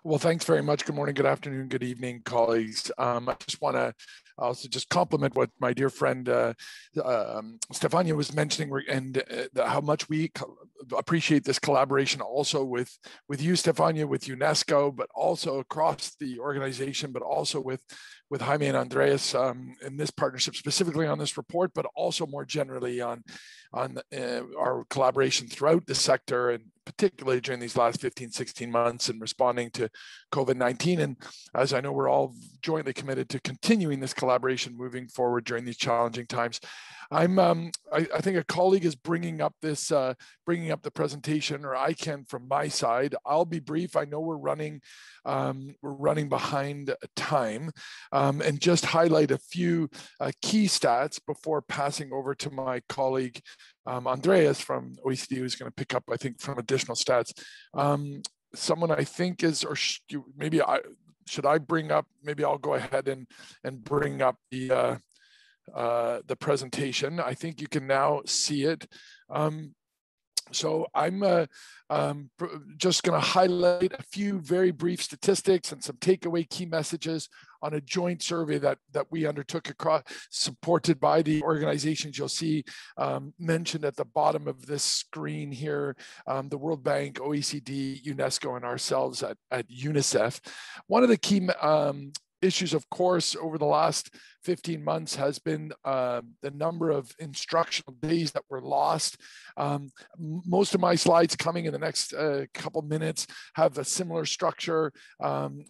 Well, thanks very much. Good morning, good afternoon, good evening, colleagues. I just want to also just compliment what my dear friend Stefania was mentioning, and how much we appreciate this collaboration also with you, Stefania, with UNESCO, but also across the organization, but also with Jaime and Andreas in this partnership, specifically on this report, but also more generally on our collaboration throughout the sector, and particularly during these last 15, 16 months in responding to COVID-19. And as I know, we're all jointly committed to continuing this collaboration moving forward during these challenging times. I think a colleague is bringing up the presentation, or I can from my side. I'll be brief. I know we're running behind time, and just highlight a few key stats before passing over to my colleague Andreas from OECD, who's going to pick up, I think, from additional stats. Someone I think is, or maybe should I bring up? Maybe I'll go ahead and bring up the presentation. I think you can now see it. So I'm just going to highlight a few very brief statistics and some takeaway key messages on a joint survey that we undertook across, supported by the organizations you'll see mentioned at the bottom of this screen here, the World Bank, OECD, UNESCO, and ourselves at UNICEF. One of the key issues, of course, over the last 15 months has been the number of instructional days that were lost. Most of my slides coming in the next couple minutes have a similar structure.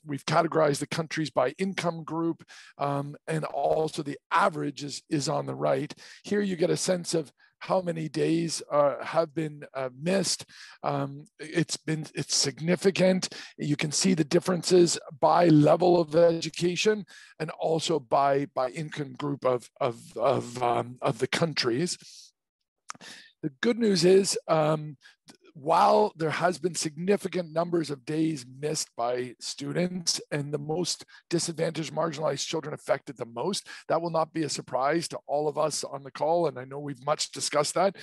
We've categorized the countries by income group, and also the average is on the right. Here you get a sense of how many days have been missed. It's significant. You can see the differences by level of education and also by income group of the countries. The good news is, while there has been significant numbers of days missed by students and the most disadvantaged, marginalized children affected the most, that will not be a surprise to all of us on the call, and I know we've much discussed that.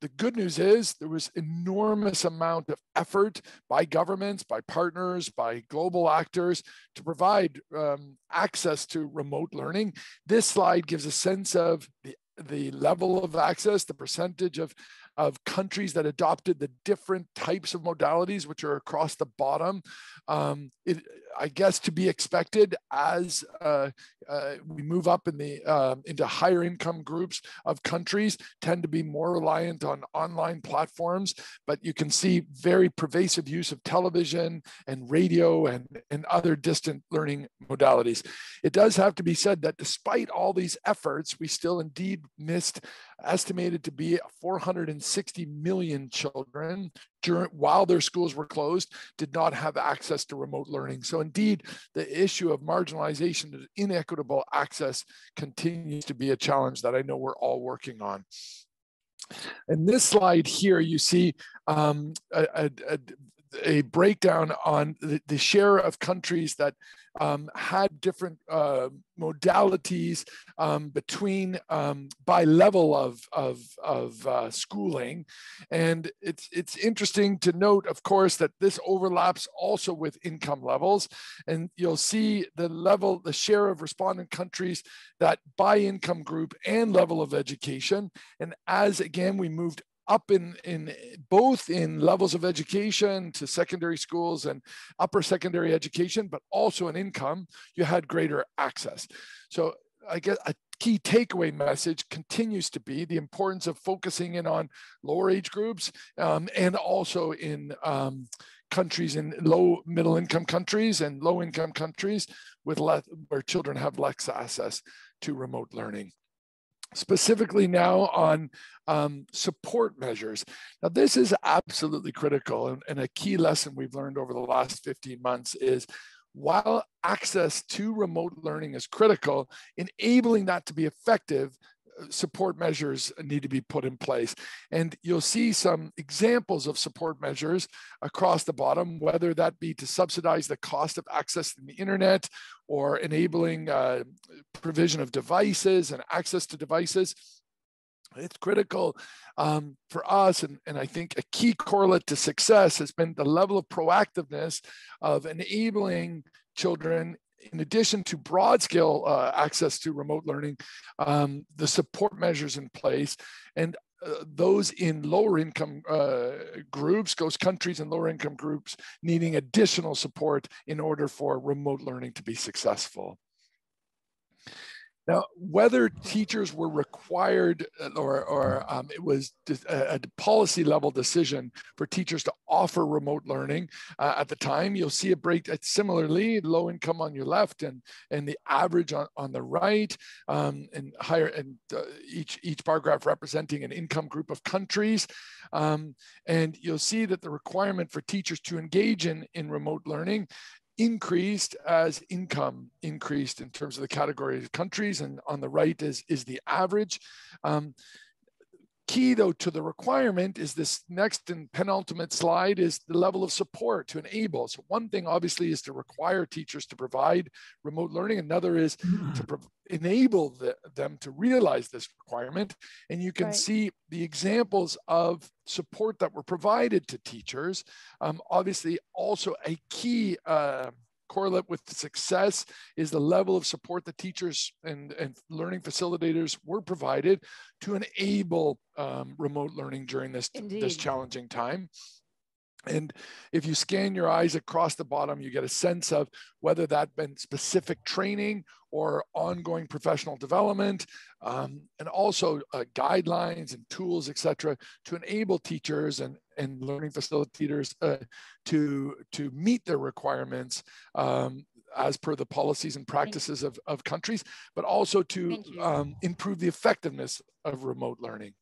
The good news is there was enormous amount of effort by governments, by partners, by global actors to provide access to remote learning. This slide gives a sense of the level of access, the percentage of countries that adopted the different types of modalities, which are across the bottom. I guess to be expected as we move up into higher income groups of countries, tend to be more reliant on online platforms, but you can see very pervasive use of television and radio and other distant learning modalities. It does have to be said that despite all these efforts, we still indeed missed, estimated to be 460 million children while their schools were closed, did not have access to remote learning. So indeed, the issue of marginalization and inequitable access continues to be a challenge that I know we're all working on. In this slide here, you see a breakdown on the share of countries that had different modalities between by level of schooling. And it's interesting to note, of course, that this overlaps also with income levels. And you'll see the share of respondent countries that by income group and level of education. And as again, we moved up in both in levels of education to secondary schools and upper secondary education, but also in income, you had greater access. So I guess a key takeaway message continues to be the importance of focusing in on lower age groups, and also in countries in low middle income countries and low income countries where children have less access to remote learning. Specifically now on support measures. Now, this is absolutely critical, and a key lesson we've learned over the last 15 months is, while access to remote learning is critical, enabling that to be effective, support measures need to be put in place. And you'll see some examples of support measures across the bottom, whether that be to subsidize the cost of access to the internet or enabling provision of devices and access to devices. It's critical for us, and I think a key correlate to success has been the level of proactiveness of enabling children, in addition to broad scale access to remote learning, the support measures in place, and those in lower income groups, those countries in lower income groups needing additional support in order for remote learning to be successful. Now, whether teachers were required or it was a policy level decision for teachers to offer remote learning at the time, you'll see a break similarly, low income on your left and the average on the right, and higher, and each bar graph representing an income group of countries. And you'll see that the requirement for teachers to engage in remote learning increased as income increased in terms of the category of countries, and on the right is the average. Key though to the requirement is this next and penultimate slide, is the level of support to enable. So one thing obviously is to require teachers to provide remote learning. Another is to enable them to realize this requirement. And you can see the examples of support that were provided to teachers. Obviously also a key correlate with success is the level of support that teachers and learning facilitators were provided to enable remote learning during this challenging time. And if you scan your eyes across the bottom, you get a sense of whether that been specific training or ongoing professional development, and also guidelines and tools, et cetera, to enable teachers and learning facilitators to meet their requirements as per the policies and practices of countries, but also to improve the effectiveness of remote learning.